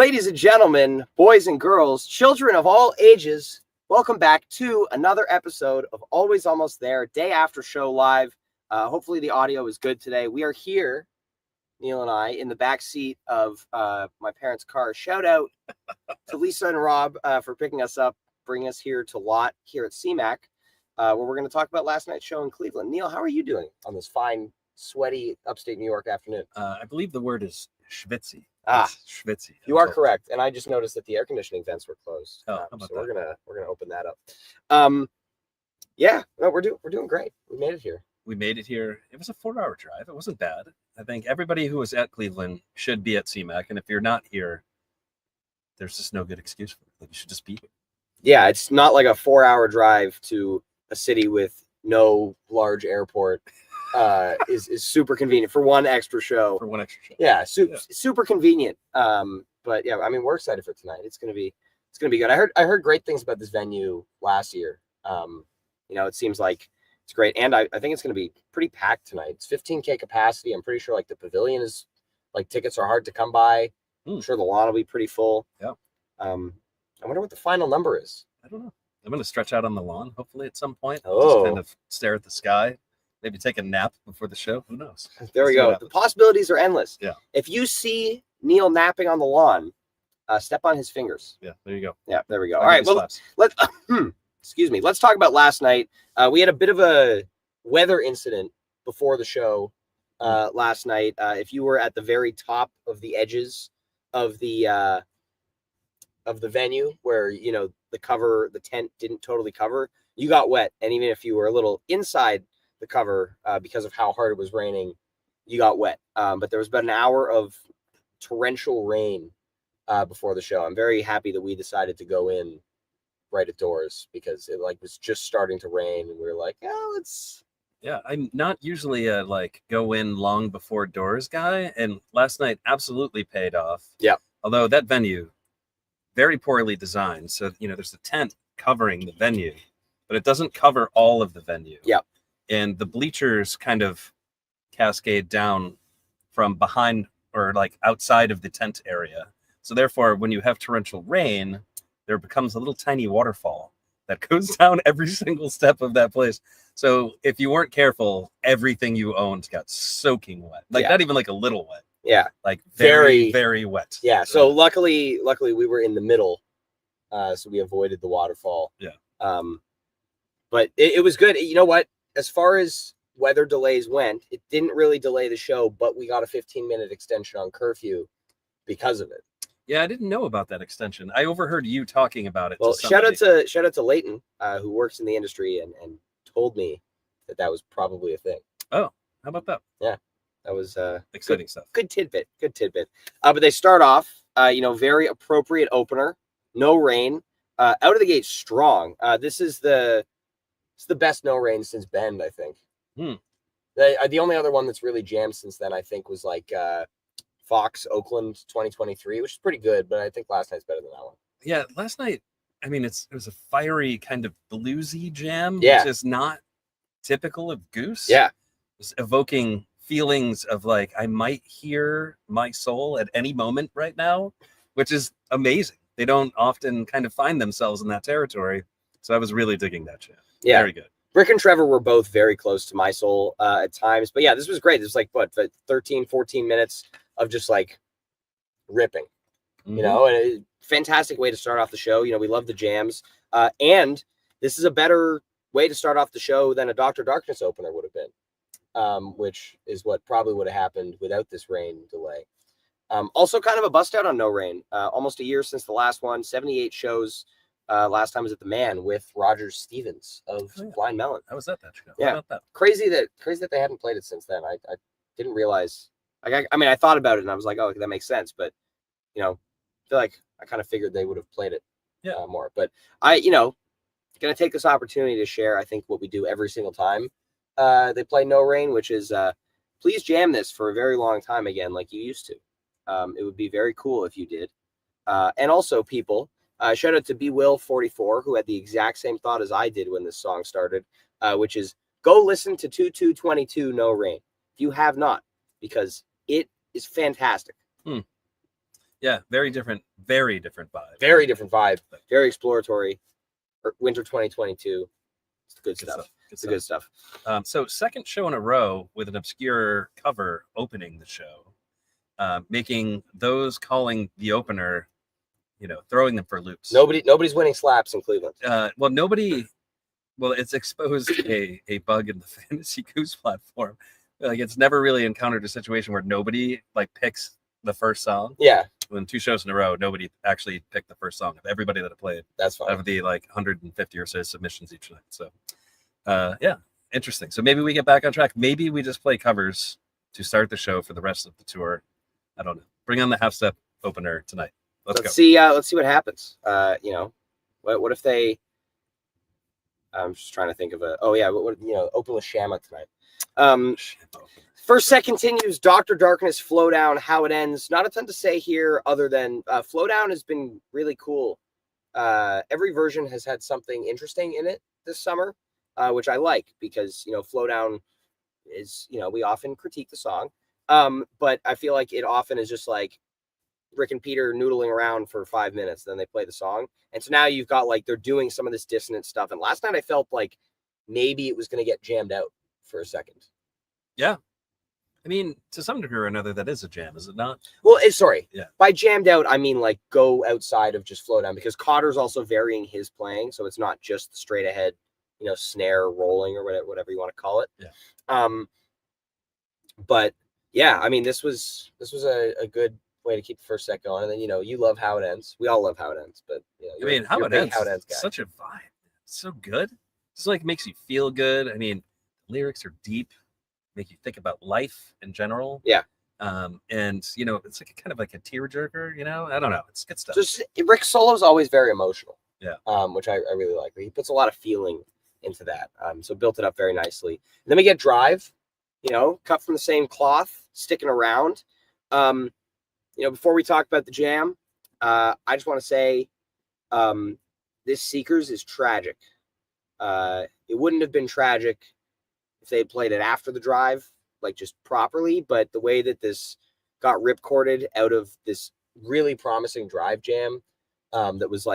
Ladies and gentlemen, boys and girls, children of all ages, welcome back to another episode of Always Almost There, day after show live. Hopefully the audio is good today. We are here, Neil and I, in the back seat of my parents' car. Shout out to Lisa and Rob for picking us up, bringing us here to Lot here at CMAC, where we're going to talk about last night's show in Cleveland. Neil, how are you doing on this fine, sweaty upstate New York afternoon? I believe the word is schwitzy. Schwitzy. You are correct, and I just noticed that the air conditioning vents were closed. Oh, how about so that? we're gonna open that up. We're doing great. We made it here. It was a 4-hour drive. It wasn't bad. I think everybody who was at Cleveland should be at CMAC, and if you're not here, there's just no good excuse for it. Like, you should just be here. Yeah, it's not like a 4-hour drive to a city with no large airport. Is super convenient for one extra show. Yeah, super convenient. But yeah, I mean, we're excited for tonight. It's gonna be good. I heard great things about this venue last year. It seems like it's great, and I think it's gonna be pretty packed tonight. It's 15K capacity. I'm pretty sure like the pavilion is like tickets are hard to come by. I'm sure the lawn will be pretty full. Yeah. I wonder what the final number is. I don't know. I'm gonna stretch out on the lawn hopefully at some point. Oh. Just kind of stare at the sky. Maybe take a nap before the show. Who knows? There we go. The possibilities are endless. Yeah. If you see Neil napping on the lawn, step on his fingers. Yeah, there you go. Yeah, there we go. All right. Well, let's excuse me. Let's talk about last night. We had a bit of a weather incident before the show last night. If you were at the very top of the edges of the venue where the tent didn't totally cover, you got wet. And even if you were a little inside the cover because of how hard it was raining, you got wet. But there was about an hour of torrential rain before the show. I'm very happy that we decided to go in right at doors because it was just starting to rain, and we were like, let's. Yeah, I'm not usually a go in long before doors guy, and last night absolutely paid off. Yeah. Although that venue, very poorly designed. So there's a tent covering the venue, but it doesn't cover all of the venue. Yeah. And the bleachers kind of cascade down from behind or outside of the tent area. So therefore, when you have torrential rain, there becomes a little tiny waterfall that goes down every single step of that place. So if you weren't careful, everything you owned got soaking wet. Not even a little wet. Yeah. Very, very wet. Yeah. So luckily we were in the middle. So we avoided the waterfall. Yeah. But it was good. You know what? As far as weather delays went, it didn't really delay the show, but we got a 15-minute extension on curfew because of it. Yeah, I didn't know about that extension. I overheard you talking about it. Well, shout out to Leighton, who works in the industry and told me that was probably a thing. Oh, how about that? Yeah, that was exciting stuff. Good tidbit. But they start off, very appropriate opener. No rain. Out of the gate strong. This is the best no rain since Bend, I think. The only other one that's really jammed since then, I think, was Fox Oakland 2023, which is pretty good, but I think last night's better than that one. Yeah, last night, I mean, it was a fiery kind of bluesy jam, which is not typical of Goose. Yeah. It's evoking feelings of I might hear my soul at any moment right now, which is amazing. They don't often kind of find themselves in that territory. So I was really digging that jam. Yeah. Very good. Rick and Trevor were both very close to my soul at times. But yeah, this was great. This was 13, 14 minutes of just ripping, and a fantastic way to start off the show. We love the jams. And this is a better way to start off the show than a Dr. Darkness opener would have been, which is what probably would have happened without this rain delay. Also kind of a bust out on No Rain. Almost a year since the last one, 78 shows. Last time was at the Man with Roger Stevens of Blind Melon. I was at that show. Yeah. How about that? Crazy that they hadn't played it since then. I didn't realize. I thought about it and I was like, oh, that makes sense. But I feel like I kind of figured they would have played it more. But gonna take this opportunity to share, I think, what we do every single time they play No Rain, which is please jam this for a very long time again, like you used to. It would be very cool if you did. And also, people. Shout out to BWill44, who had the exact same thought as I did when this song started, which is go listen to 2222 No Rain if you have not, because it is fantastic. Yeah, very different vibe. Very different vibe. Very exploratory. Winter 2022. It's good stuff. It's the good stuff. So second show in a row with an obscure cover opening the show, making those calling the opener, throwing them for loops. Nobody's winning slaps in Cleveland. Well, it's exposed a bug in the Fantasy Goose platform. Like, it's never really encountered a situation where nobody picks the first song. Yeah. When 2 shows in a row, nobody actually picked the first song of everybody that played. That's fine. Of the 150 or so submissions each night. So, yeah, interesting. So maybe we get back on track. Maybe we just play covers to start the show for the rest of the tour. I don't know. Bring on the half step opener tonight. Let's go. Let's see what happens. What if they? I'm just trying to think of open with Shamma tonight. First set continues. Dr. Darkness, Flow Down, How It Ends. Not a ton to say here other than Flow Down has been really cool. Every version has had something interesting in it this summer, which I like because, Flow Down is, we often critique the song. But I feel like it often is just like Rick and Peter noodling around for 5 minutes, then they play the song. And so now you've got they're doing some of this dissonant stuff. And last night I felt like maybe it was going to get jammed out for a second. Yeah. I mean, to some degree or another, that is a jam, is it not? Well, sorry. Yeah. By jammed out, I mean go outside of just Flow Down, because Cotter's also varying his playing, so it's not just the straight ahead, snare rolling or whatever you want to call it. Yeah. But yeah, I mean, this was a good way to keep the first set going, and then you love How It Ends. We all love How It Ends, but How It Ends guy. Such a vibe. It's so good. It's makes you feel good. I mean, lyrics are deep, make you think about life in general. Yeah. And it's kind of like a tearjerker. I don't know. It's good stuff. Just Rick's solo is always very emotional. Yeah. Which I really like. He puts a lot of feeling into that. So built it up very nicely. And then we get Drive. Cut from the same cloth, sticking around. Before we talk about the jam, I just want to say this Seekers is tragic. It wouldn't have been tragic if they had played it after the Drive, just properly, but the way that this got ripcorded out of this really promising Drive jam that was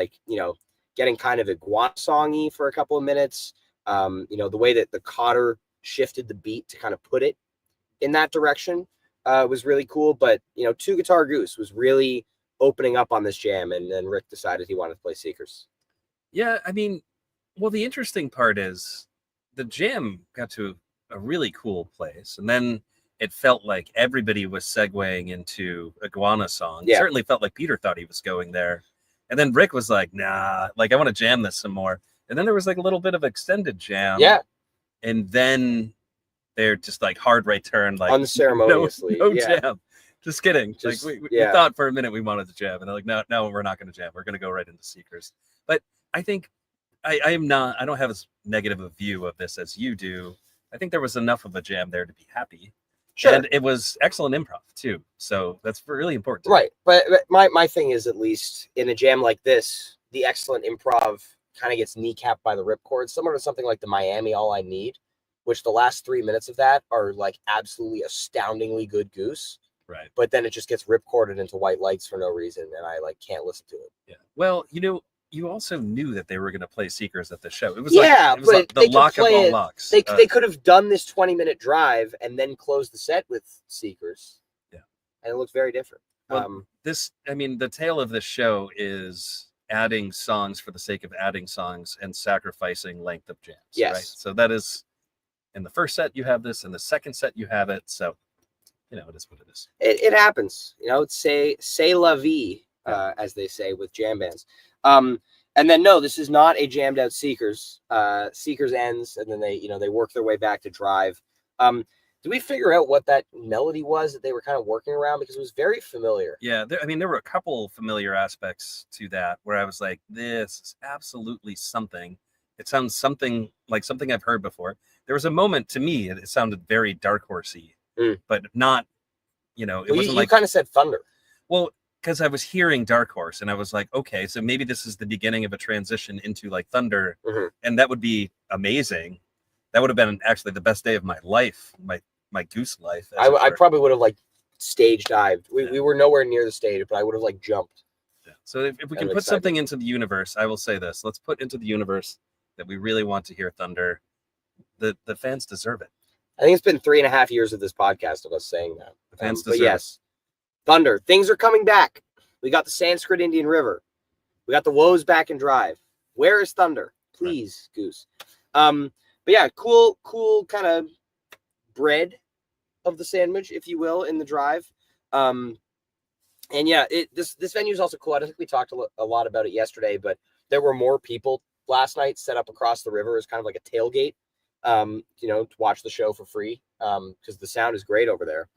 getting kind of iguana songy for a couple of minutes, the way that the Cotter shifted the beat to kind of put it in that direction was really cool. But 2 Guitar Goose was really opening up on this jam, and then Rick decided he wanted to play Seekers. Yeah, I mean, well, the interesting part is the jam got to a really cool place, and then it felt like everybody was segueing into iguana song. Yeah. It certainly felt like Peter thought he was going there, and then Rick was like, nah, I want to jam this some more. And then there was a little bit of extended jam. Yeah. And then they're just hard right turn, unceremoniously. No jam. Just kidding. We thought for a minute we wanted to jam, and they're like, no, we're not going to jam. We're going to go right into Seekers. But I think I don't have as negative a view of this as you do. I think there was enough of a jam there to be happy. Sure. And it was excellent improv too. So that's really important. Right. But my thing is, at least in a jam like this, the excellent improv kind of gets kneecapped by the ripcord, similar to something like the Miami All I Need, which the last 3 minutes of that are absolutely astoundingly good Goose. Right. But then it just gets ripcorded into white lights for no reason, and I can't listen to it. Yeah. Well, you also knew that they were going to play Seekers at the show. It was the lock of all locks. They could have done this 20-minute drive and then closed the set with Seekers. Yeah. And it looks very different. Well, the tale of this show is adding songs for the sake of adding songs and sacrificing length of jams. Yes. Right? So that is, in the first set you have this, in the second set you have it. So, it is what it is. It happens. It's c'est la vie, as they say with jam bands. And then no, this is not a jammed out Seekers. Seekers ends, and then they work their way back to Drive. Did we figure out what that melody was that they were kind of working around? Because it was very familiar. Yeah, there were a couple familiar aspects to that where I was like, this is absolutely something. It sounds something like something I've heard before. There was a moment, to me, it sounded very Dark Horsey, but not, it wasn't you kind of said Thunder. Well, because I was hearing Dark Horse, and I was like, okay, so maybe this is the beginning of a transition into Thunder, and that would be amazing. That would have been actually the best day of my life, my Goose life. I probably would have stage dived. We were nowhere near the stage, but I would have like jumped. Yeah. So if we Out can of put something excitement. into the universe, I will say this: let's put into the universe that we really want to hear thunder. The fans deserve it. I think it's been 3.5 years of this podcast of us saying that. The fans But deserve yes, thunder. Things are coming back. We got the Sanskrit Indian River. We got the woes back in drive. Where is thunder? Please, Goose. But yeah, cool kind of bread of the sandwich, if you will, in the drive. And yeah, this venue is also cool. I don't think we talked a lot about it yesterday, but there were more people last night set up across the river as kind of like a tailgate, to watch the show for free, because the sound is great over there,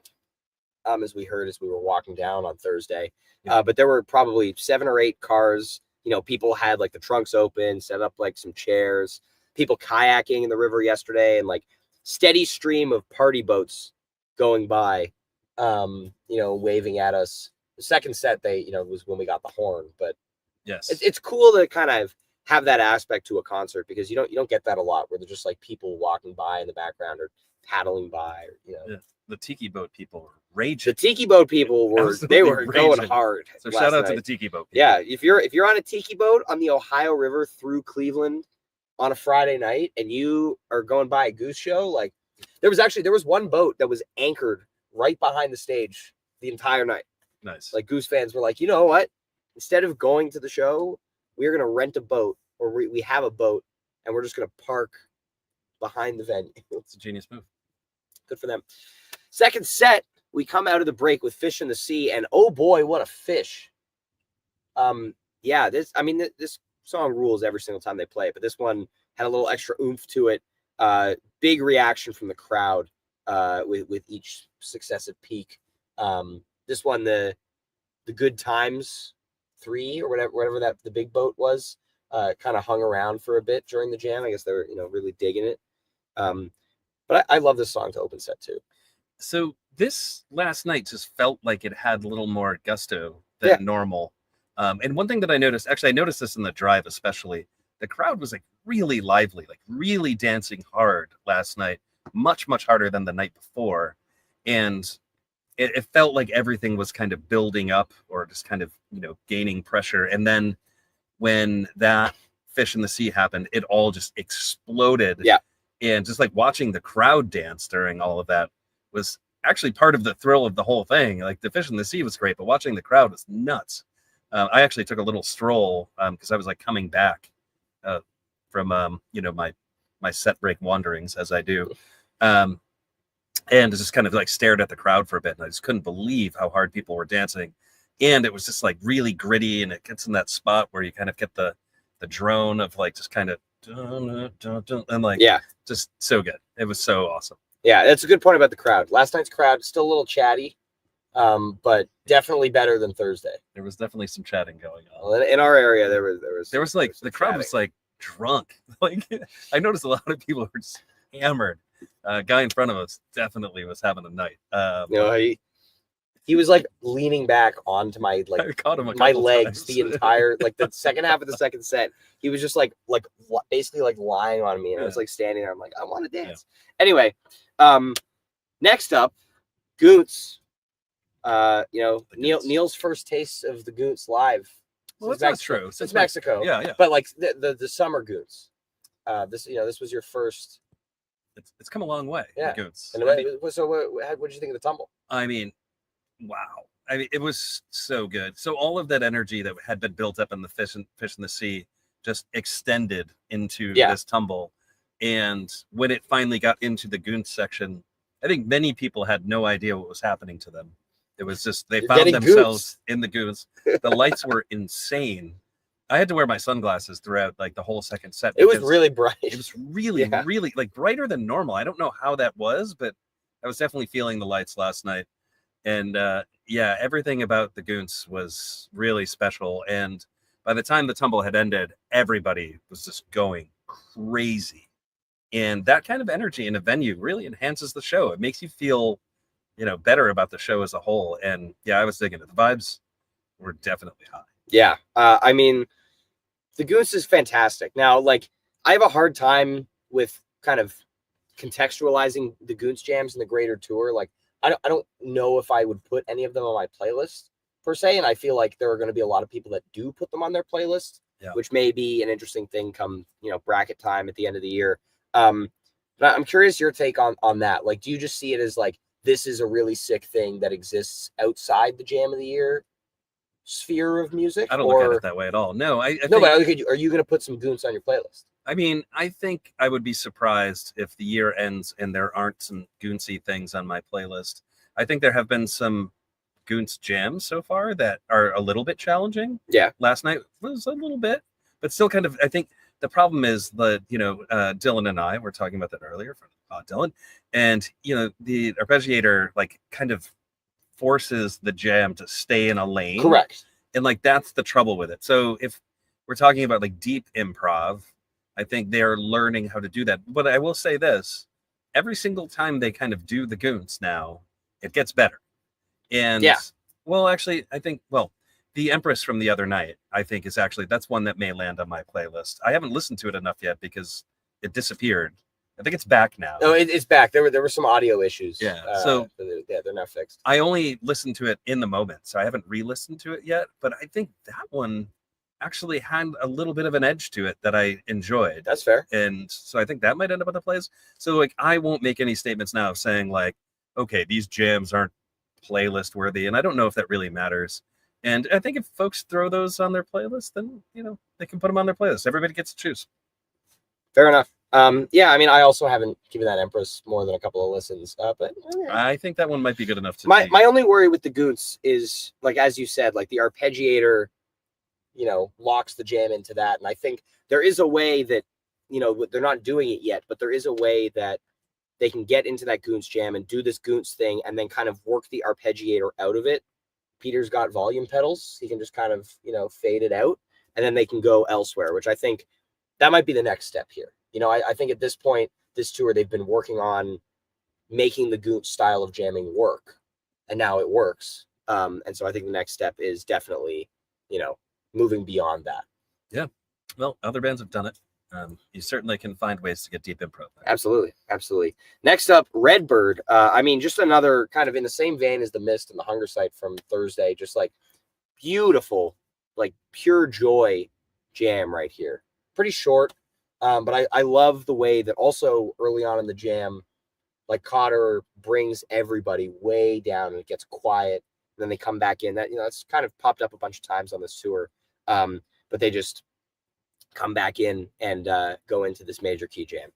as we heard as we were walking down on Thursday. Yeah. But there were probably 7 or 8 cars. People had like the trunks open, set up like some chairs, people kayaking in the river yesterday, and like steady stream of party boats going by, waving at us. The second set, was when we got the horn, but Yes. it's cool to kind of have that aspect to a concert, because you don't get that a lot, where they're just like people walking by in the background or paddling by, Yeah. The tiki boat people were The raging. tiki boat people were Absolutely going raging. hard. So last shout out to night. the tiki boat people. Yeah, if you're on a tiki boat on the Ohio River through Cleveland on a Friday night and you are going by a Goose show, like there was one boat that was anchored right behind the stage the entire night. Nice. Like Goose fans were like, you know what? Instead of going to the show, we're gonna rent a boat, or we have a boat, and we're just gonna park behind the venue. It's a genius move. Good for them. Second set, we come out of the break with Fish in the Sea, and oh boy, what a fish. This song rules every single time they play it, but this one had a little extra oomph to it. Big reaction from the crowd with each successive peak. This one, the Good Times 3 or whatever that the big boat was, kind of hung around for a bit during the jam. I guess they were really digging it. But I love this song to open set too. So this last night just felt like it had a little more gusto than normal. And one thing that I noticed this in the drive especially, the crowd was like really lively, like really dancing hard last night, much, much harder than the night before. And it felt like everything was kind of building up, or just kind of, gaining pressure. And then when that Fish in the Sea happened, it all just exploded. Yeah. And just like watching the crowd dance during all of that was actually part of the thrill of the whole thing. Like the Fish in the Sea was great, but watching the crowd was nuts. I actually took a little stroll because I was like coming back from my set break wanderings, as I do, and just kind of like stared at the crowd for a bit, and I just couldn't believe how hard people were dancing. And it was just like really gritty, and it gets in that spot where you kind of get the drone of like just kind of and like just so good. It was so awesome. Yeah, that's a good point about the crowd. Last night's crowd still a little chatty, but definitely better than Thursday. There was definitely some chatting going on. Well, in our area, there was like the crowd was like drunk. Like I noticed a lot of people were just hammered. Guy in front of us definitely was having a night. He was like leaning back onto my I caught him my legs times. the entire like the second half of the second set. He was just like basically like lying on me, and I was like standing there. I'm like, I want to dance. Yeah. Anyway, next up, Goose. Neil's first taste of the Goose live. Well, that's not true. Since Mexico. Yeah. But like the summer Goose. This was your first. It's come a long way. Yeah. The Goose. And so what did you think of the tumble? I mean, wow. I mean, it was so good. So all of that energy that had been built up in the Fish in the Sea just extended into this tumble. And when it finally got into the Goose section, I think many people had no idea what was happening to them. It was just, they found themselves in the Goose. The lights were insane. I had to wear my sunglasses throughout like the whole second set. It was really bright. It was really, really like brighter than normal. I don't know how that was, but I was definitely feeling the lights last night. And everything about the Goose was really special. And by the time the tumble had ended, everybody was just going crazy. And that kind of energy in a venue really enhances the show. It makes you feel, better about the show as a whole. And I was digging it. The vibes were definitely high. Yeah. I mean, the Goose is fantastic. Now, like, I have a hard time with kind of contextualizing the Goose jams in the greater tour. Like, I don't know if I would put any of them on my playlist per se, and I feel like there are going to be a lot of people that do put them on their playlist, which may be an interesting thing come bracket time at the end of the year. But I'm curious your take on that. Like, do you just see it as like this is a really sick thing that exists outside the Jam of the Year sphere of music? I don't look at it that way at all. No, I no, think, but are you going to put some Goons on your playlist? I mean, I think I would be surprised if the year ends and there aren't some Goonsy things on my playlist. I think there have been some Goons jams so far that are a little bit challenging. Yeah. Last night was a little bit, but still kind of, I think the problem is that, Dylan and I were talking about that earlier from Dylan, and, the arpeggiator like kind of forces the jam to stay in a lane. Correct. And like, that's the trouble with it. So if we're talking about like deep improv, I think they're learning how to do that. But I will say this, every single time they kind of do the Goons now, it gets better. And well, actually, I think, the Empress from the other night, I think that's one that may land on my playlist. I haven't listened to it enough yet because it disappeared. I think it's back now. No, it's back. There were some audio issues. Yeah. They're now fixed. I only listened to it in the moment, so I haven't re-listened to it yet. But I think that one actually had a little bit of an edge to it that I enjoyed. That's fair. And so I think that might end up on the playlist. So like, I won't make any statements now saying like, okay, these jams aren't playlist worthy, and I don't know if that really matters. And I think if folks throw those on their playlist, then they can put them on their playlist. Everybody gets to choose. Fair enough. Yeah, I mean, I also haven't given that Empress more than a couple of listens, but I think that one might be good enough to my only worry with the Goons is, like, as you said, like the arpeggiator locks the jam into that, and I think there is a way that they're not doing it yet, but there is a way that they can get into that Goons jam and do this Goons thing and then kind of work the arpeggiator out of it. Peter's got volume pedals. He can just kind of, fade it out, and then they can go elsewhere, which I think that might be the next step here. I think at this point, this tour, they've been working on making the Goons style of jamming work, and now it works. And so I think the next step is definitely, moving beyond that. Yeah. Well, other bands have done it. You certainly can find ways to get deep improv. Absolutely. Absolutely. Next up, Redbird. I mean, just another kind of in the same vein as The Mist and the Hunger Site from Thursday, just like beautiful, like pure joy jam right here. Pretty short, but I love the way that also early on in the jam, like Cotter brings everybody way down and it gets quiet. And then they come back in. That's kind of popped up a bunch of times on this tour. But they just come back in and go into this major key jam.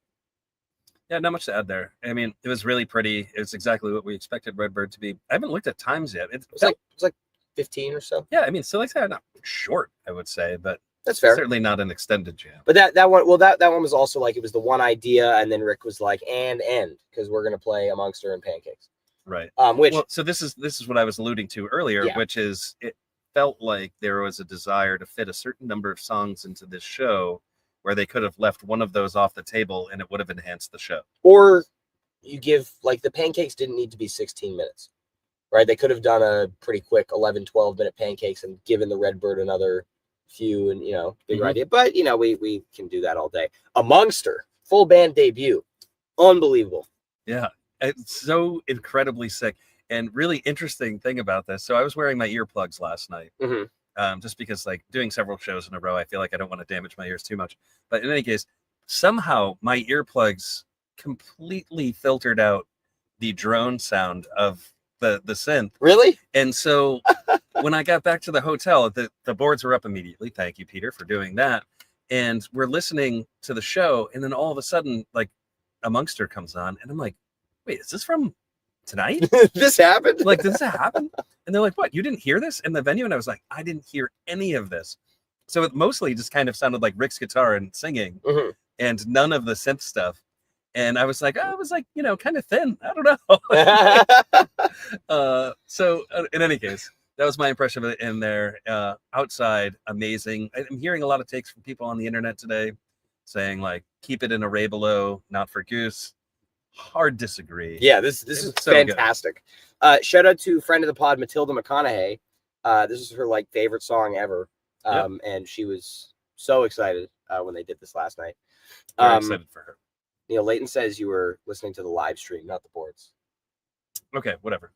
Yeah, not much to add there. I mean, it was really pretty. It was exactly what we expected Redbird to be. I haven't looked at times yet. It was like 15 or so. Yeah, I mean, so like I said, not short, I would say, but that's fair. Certainly not an extended jam. But that one, that one was also like, it was the one idea, and then Rick was like, and end, because we're gonna play Amongst Her and Pancakes. Right. So this is what I was alluding to earlier, which is it felt like there was a desire to fit a certain number of songs into this show where they could have left one of those off the table and it would have enhanced the show. Or you give, like, the Pancakes didn't need to be 16 minutes, right? They could have done a pretty quick 11, 12-minute Pancakes and given the Redbird another few and, bigger idea. But, we can do that all day. Amongst Her, full band debut. Unbelievable. Yeah, it's so incredibly sick. And really interesting thing about this. So I was wearing my earplugs last night, just because, like, doing several shows in a row, I feel like I don't want to damage my ears too much. But in any case, somehow my earplugs completely filtered out the drone sound of the synth. Really? And so when I got back to the hotel, the boards were up immediately. Thank you, Peter, for doing that. And we're listening to the show, and then all of a sudden, like, Amongst Her comes on, and I'm like, wait, is this from tonight? This happened? Like, does that happen? And they're like, what, you didn't hear this in the venue? And I was like, I didn't hear any of this. So it mostly just kind of sounded like Rick's guitar and singing, and none of the synth stuff. And I was like, kind of thin. I don't know. So in any case, that was my impression of it in there. Outside, amazing. I'm hearing a lot of takes from people on the internet today saying, like, keep it in a Ray below, not for Goose. Hard disagree. Yeah, this is so fantastic. Shout out to friend of the pod, Matilda McConaughey. This is her, like, favorite song ever. And she was so excited when they did this last night. Very excited for her. Leighton says you were listening to the live stream, not the boards. Okay, whatever.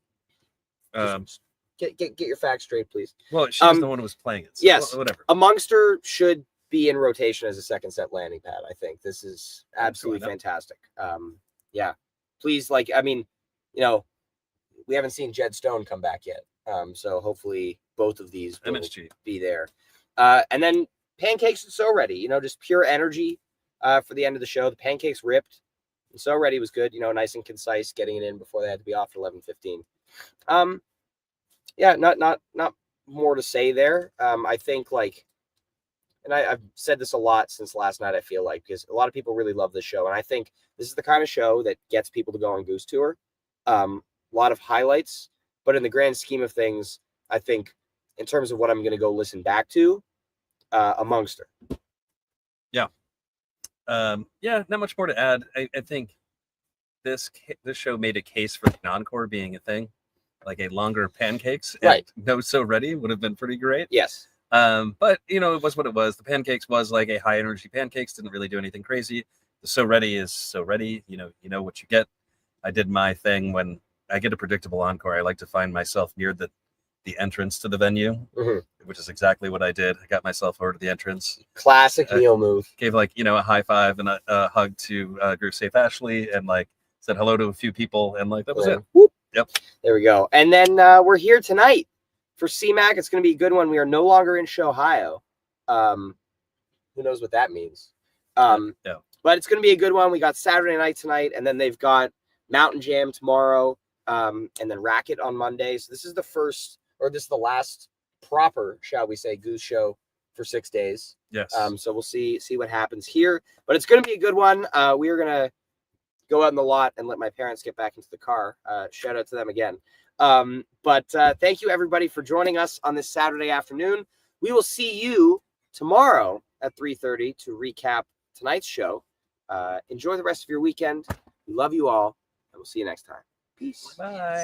Just get your facts straight, please. Well, she was the one who was playing it. So yes, whatever. A Monster should be in rotation as a second set landing pad. I think this is absolutely fantastic. Yeah, please, like, I mean, you know, we haven't seen Jed Stone come back yet, so hopefully both of these will be there. And then Pancakes and So Ready, you know, just pure energy for the end of the show. The Pancakes ripped. And So Ready was good, you know, nice and concise, getting it in before they had to be off at 11:15. Yeah, not more to say there. I think, like, and I've said this a lot since last night, I feel like, because a lot of people really love this show. And I think this is the kind of show that gets people to go on Goose Tour. A lot of highlights, but in the grand scheme of things, I think in terms of what I'm going to go listen back to, a Monster. Yeah. Yeah, not much more to add. I think this show made a case for the encore being a thing. Like a longer Pancakes, right? No So Ready would have been pretty great. Yes. But you know, it was what it was. The Pancakes was like a high energy Pancakes, didn't really do anything crazy. The So Ready is So Ready. You know what you get. I did my thing when I get a predictable encore. I like to find myself near the entrance to the venue, which is exactly what I did. I got myself over to the entrance. Classic Neil move. Gave, like, you know, a high five and a hug to Groove Safe Ashley, and like said hello to a few people, and like that was it. Whoop. Yep. There we go. And then we're here tonight for CMAC. It's going to be a good one. We are no longer in Shohio. Who knows what that means? Yeah. But it's going to be a good one. We got Saturday night tonight, and then they've got Mountain Jam tomorrow, and then Racket on Monday. So this is the last proper, shall we say, Goose show for 6 days. Yes. So we'll see what happens here. But it's going to be a good one. We are going to go out in the lot and let my parents get back into the car. Shout out to them again. But thank you, everybody, for joining us on this Saturday afternoon. We will see you tomorrow at 3:30 to recap tonight's show. Enjoy the rest of your weekend. We love you all, and we'll see you next time. Peace. Bye.